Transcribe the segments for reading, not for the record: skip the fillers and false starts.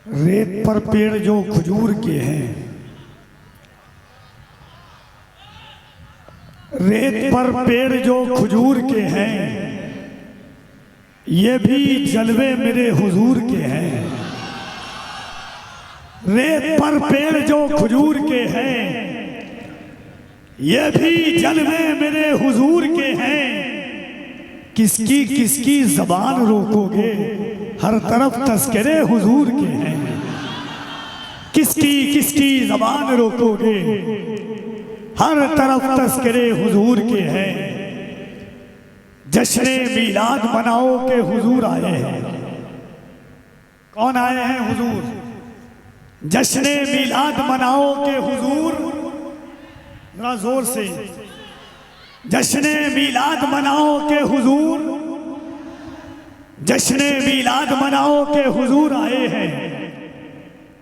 रेत पर पेड़ जो खजूर के हैं, रेत पर पेड़ जो खजूर के हैं, ये भी जलवे मेरे हुजूर के हैं। रेत पर पेड़ जो खजूर के हैं, ये भी जलवे मेरे हुजूर के हैं। किसकी किसकी ज़बान रोकोगे, हर तरफ तस्करे हुजूर के हैं। किसकी किसकी ज़बान रोकोगे, हर तरफ तस्करे हुजूर के हैं। जश्न मीलाद मनाओ के हुजूर आए हैं। कौन आए हैं? हुजूर। जश्न मीलाद मनाओ के हुजूर, जरा जोर से, जश्न मीलाद मनाओ के हुजूर, जश्न मीलाद मनाओ के हुजूर आए हैं।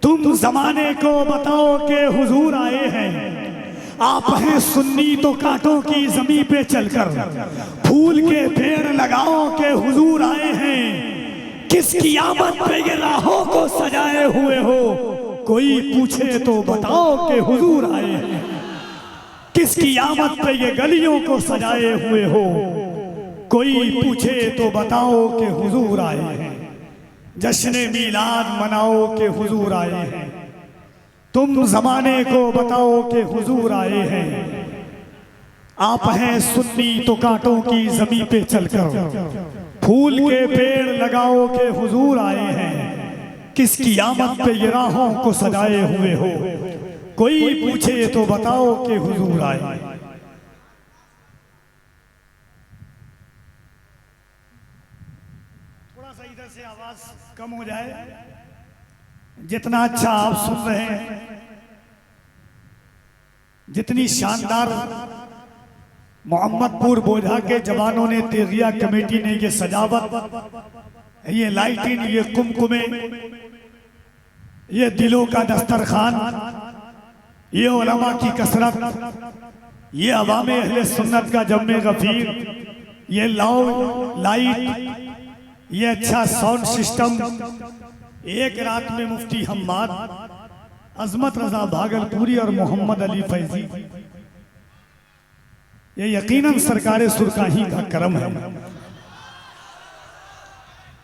तुम जमाने को बताओ के हुजूर आए हैं। आप हैं सुन्नी तो कांटों की जमीन पे चलकर फूल के पेड़ लगाओ के हुजूर आए हैं। किस क़यामत पे ये राहों को सजाए हुए हो, कोई पूछे तो बताओ के हुजूर आए हैं। किस क़यामत पे ये गलियों को सजाए हुए हो, कोई पूछे तो बताओ के हुजूर आए हैं। जश्न मीलाद मनाओ के हुजूर आए हैं। तुम जमाने को बताओ के हुजूर आए हैं। आप हैं सुन्नी तो कांटों की जमीन पे चलकर फूल के पेड़ लगाओ के हुजूर आए हैं। किस क़यामत पे ये राहों को सजाए हुए हो, कोई पूछे तो बताओ के हुजूर आए। थोड़ा सा इधर से आवाज कम हो जाए। जितना अच्छा आप सुन रहे हैं, जितनी शानदार मोहम्मदपुर बोझा के जवानों ने, तेरिया कमेटी ने ये सजावत, ये लाइटिंग, ये कुमकुमे, ये दिलों का दस्तरखान, ये उलमा की कसरत, ये अवामे अहले सुन्नत का जम्मे गफीर, ये लाइट, ये अच्छा साउंड सिस्टम। एक रात में मुफ्ती हम्माद, अजमत रजा भागलपुरी और मोहम्मद अली फैजी, ये यकीनन सरकारे सुरकाही का करम है।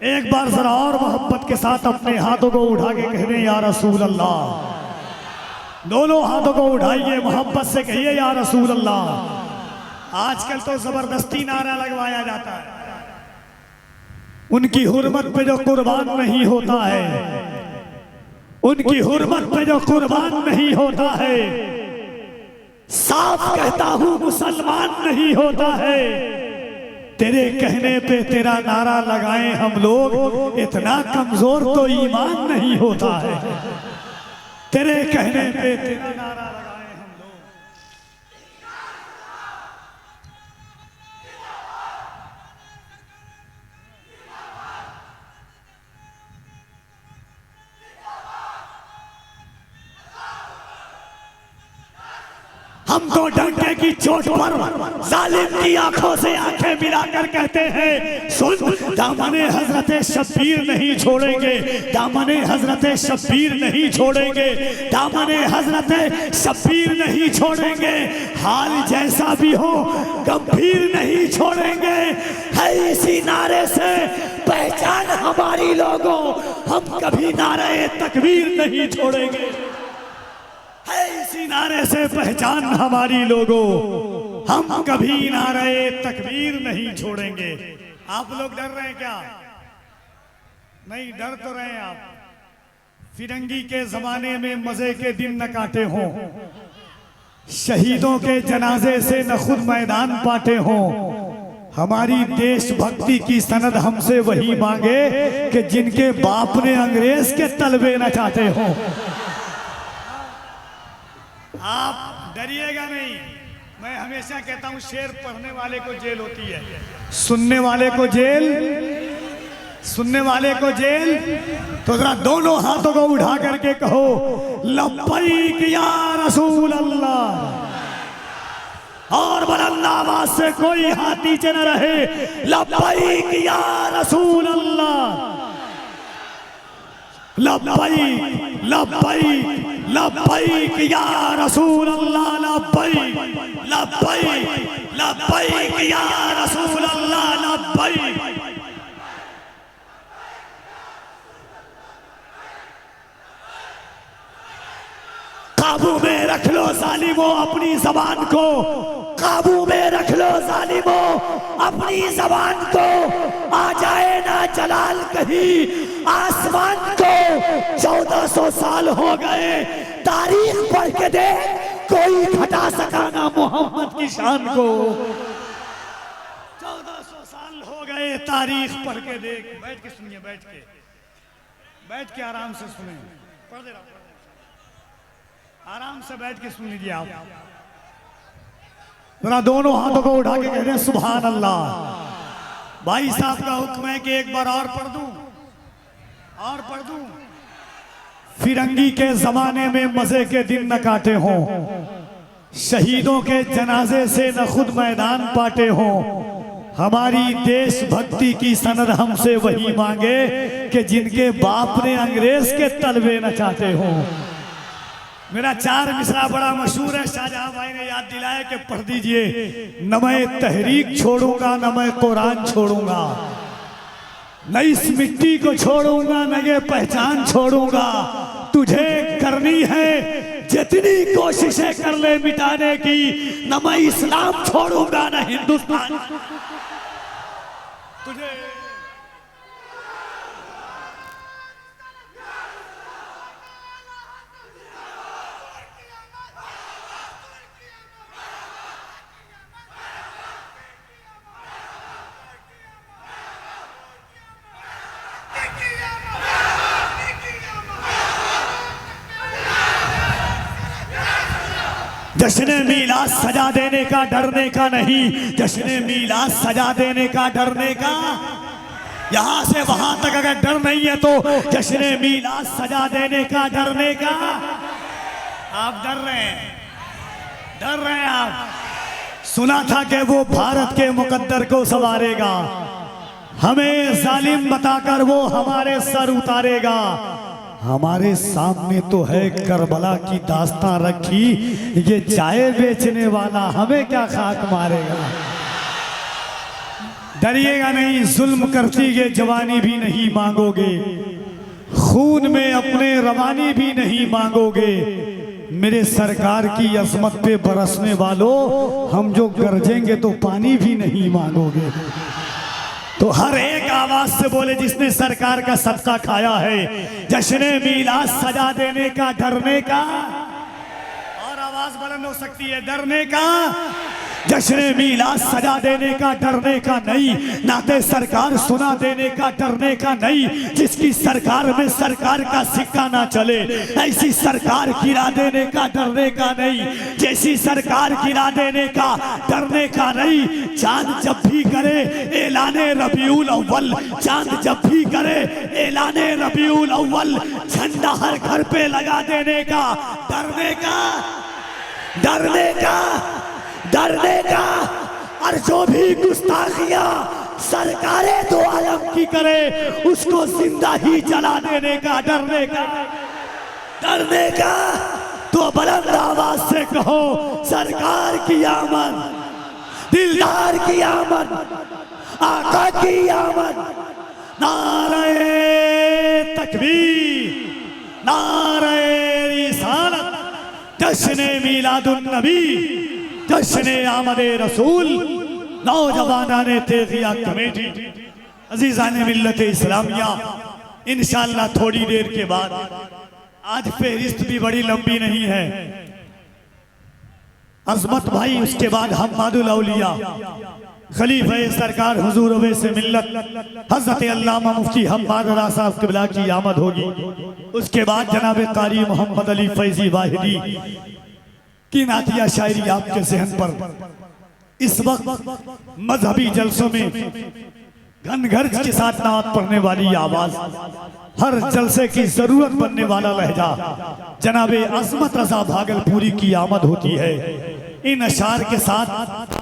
एक बार जरा और मोहब्बत के साथ अपने हाथों को उठा के कह दें या रसूल अल्लाह। दोनों हाथों को उठाइए, मोहब्बत से कहिए या रसूल अल्लाह। आजकल तो जबरदस्ती नारा लगवाया जाता है। उनकी हुर्मत पे जो कुर्बान नहीं होता है, उनकी हुर्मत पे जो कुर्बान नहीं होता है, साफ कहता हूं मुसलमान नहीं होता है। तेरे कहने पे तेरा नारा लगाएं हम लोग, इतना कमजोर तो ईमान नहीं होता है। तेरे कहने पे तेरा नारा लगाएं हम लोग। हम तो डंके की चोट पर जालिम की आंखों से आंखें मिलाकर कहते हैं, सुन, दामने हजरत शब्बीर नहीं छोड़ेंगे, दामने हजरत शब्बीर नहीं छोड़ेंगे, दामने हजरत शब्बीर नहीं छोड़ेंगे। हाल जैसा भी हो गंभीर नहीं छोड़ेंगे। है इसी नारे से पहचान हमारी लोगों, हम कभी नारे तकबीर नहीं छोड़ेंगे। है इसी नारे से पहचान हमारी लोगों, हम कभी नारे तकबीर नहीं छोड़ेंगे। आप लोग डर रहे हैं क्या? नहीं, डर तो रहे हैं आप। फिरंगी के जमाने में मजे के दिन न काटे हों, शहीदों के जनाजे से न खुद मैदान पाटे हों। हमारी देशभक्ति की सनद हमसे वही मांगे कि जिनके बाप ने अंग्रेज के तलबे न चाटे हों। आप डरिएगा नहीं। मैं हमेशा कहता हूं, शेर पढ़ने वाले को जेल होती है, सुनने वाले को जेल, सुनने वाले को जेल। तो जरा दोनों हाथों को उठा करके कहो, लब्बैक या रसूल अल्लाह। और बुलंद आवाज से कोई हाथ नीचे न रहे, लब्बैक या रसूल अल्लाह। लब्बैक लब्बैक लब्बैक या रसूल अल्लाह, लब्बैक लब्बैक लब्बैक या रसूल अल्लाह, लब्बैक। काबू में रख लो जालिमों अपनी जबान को, काबू में रख लो जालिमों अपनी जबान को। आ जाए ना जलाल कहीं आसमान को। 1400 साल हो गए, तारीख पढ़ के दे, कोई घटा सका ना मोहम्मद की शान को। 1400 साल हो गए, तारीख पढ़ के देख। बैठ के सुनिए, बैठ के आराम से सुने, पढ़ दे रहा हूं, आराम से बैठ के सुन लीजिए आप। जरा दोनों हाथों को उठा के कह रहे हैं सुभान अल्लाह। भाई साहब का हुक्म है कि एक बार और पढ़ दूं। फिरंगी के जमाने में मजे के दिन न काटे हों, शहीदों के जनाजे से न खुद मैदान पाटे हों। हमारी देशभक्ति की सनद हमसे वही मांगे कि जिनके बाप ने अंग्रेज के तलवे न चाटे हों। मेरा 4 मिसरा बड़ा मशहूर है, शाहजहां भाई ने याद दिलाया कि पढ़ दीजिए। न मैं तहरीक छोड़ूंगा, न मैं कुरान छोड़ूंगा, न इस मिट्टी को छोड़ूंगा, न ये पहचान छोड़ूंगा। तुझे करनी है जितनी कोशिशें कर ले मिटाने की, न मैं इस्लाम छोड़ूंगा, न हिंदुस्तान। तुझे जश्न मीलाद सजा देने का डरने का नहीं, जश्न मीलाद सजा देने का डरने का। यहां से वहां तक अगर डर नहीं है तो जश्न मीलाद सजा देने का डरने का। आप डर रहे हैं आप। सुना था कि वो भारत के मुकद्दर को संवारेगा, हमें जालिम बताकर वो हमारे सर उतारेगा। हमारे सामने तो है करबला की दास्तां रखी, ये चाय बेचने वाला हमें क्या खाक मारेगा। डरिएगा नहीं, जुल्म करती ये जवानी भी नहीं मांगोगे, खून में अपने रवानी भी नहीं मांगोगे। मेरे सरकार की अजमत पे बरसने वालों, हम जो गरजेंगे तो पानी भी नहीं मांगोगे। तो हर एक आवाज से बोले जिसने सरकार का सदका खाया है, जश्न मीलाद सजा देने का डरने का। और आवाज बुलंद हो सकती है, डरने का। जश्न मीलाद सजा देने का डरने का नहीं, नाते सरकार सुना देने का डरने का नहीं। जिसकी सरकार में सरकार का सिक्का ना चले, ऐसी सरकार गिरा देने का डरने का नहीं। जैसी सरकार गिरा देने का डरने का नहीं। चांद जब भी करे ऐलाने रबीउल अव्वल, चांद जब भी करे ऐलाने रबीउल अव्वल, झंडा हर घर पे लगा देने का डरने का, डरने का, डरने का। और जो भी गुस्ताखियां सरकारें दो आलम की करे, उसको जिंदा ही जला देने का डरने का, डरने का। तो बुलंद आवाज से कहो सरकार की आमद, दिलदार की आमद, आका की आमद। नारे तकबीर, नारे रिसालत, जश्न मीलादुन नबी, जश्न आमदे रसूल। नौजवानाने तेगिया कमेटी, अजीजाने मिल्लत इस्लामिया, इंशाअल्लाह थोड़ी देर के बाद, आज फहरिस्त भी बड़ी लंबी नहीं है। अजमत भाई, उसके बाद हम्मादुल औलिया खलीफा सरकार हुजूर अवैसे मिल्लत हजरत अल्लामा मुफ्ती हम्माद रज़ा साहब क़िबला की आमद होगी। उसके बाद जनाब कारी मोहम्मद अली फैजी वाहिदी की नातिया शायरी आपके जहन पर इस वक्त मजहबी जलसों में घनघर्ज के साथ नात पढ़ने वाली आवाज, हर जलसे की जरूरत बनने वाला लहजा जनाबे अज़मत रज़ा भागलपुरी की आमद होती है। इन अशार के साथ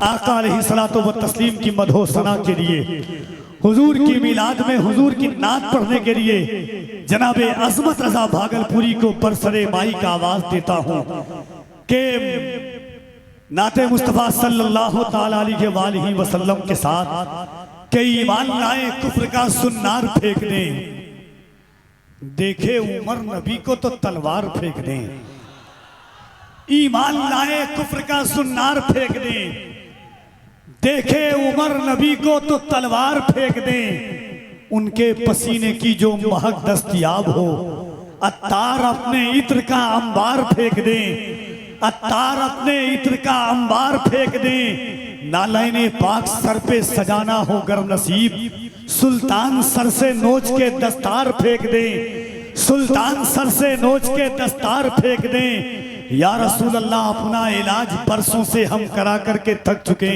आका अलैहिस्सलातु व तस्लीम की मदहो सना के लिए हुजूर की मिलाद में हुजूर की नात पढ़ने के लिए जनाबे अजमत रजा भागलपुरी को बरसरे माई का आवाज देता हूँ कि नाते मुस्तफ़ा सल्लल्लाहु ताला अलैहि वसल्लम के साथ के ईमान लाए कुफ्र का सुन्नार फेंक दें, देखे उमर नबी को तो तलवार फेंक दें। ईमान लाए कुफ्र का सुन्नार फेंक दें, देखे उमर नबी को तो तलवार फेंक दें। उनके पसीने की जो महक दस्तयाब हो, अत्तार अपने इत्र का अंबार फेंक दें, अत्तार अपने इत्र का अंबार फेंक दें। नालैने पाक सर पे सजाना हो गर नसीब, सुल्तान सर से नोच के दस्तार फेंक दें, सुल्तान सर से नोच के दस्तार फेंक दें। या रसूल अल्लाह अपना इलाज बरसों से हम करा करके थक चुके,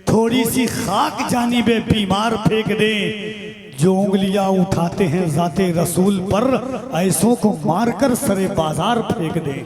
थोड़ी सी खाक जानिबे बीमार फेंक दें। जो उंगलियां उठाते हैं जाते रसूल पर, ऐसों को मारकर सरे बाजार फेंक दें।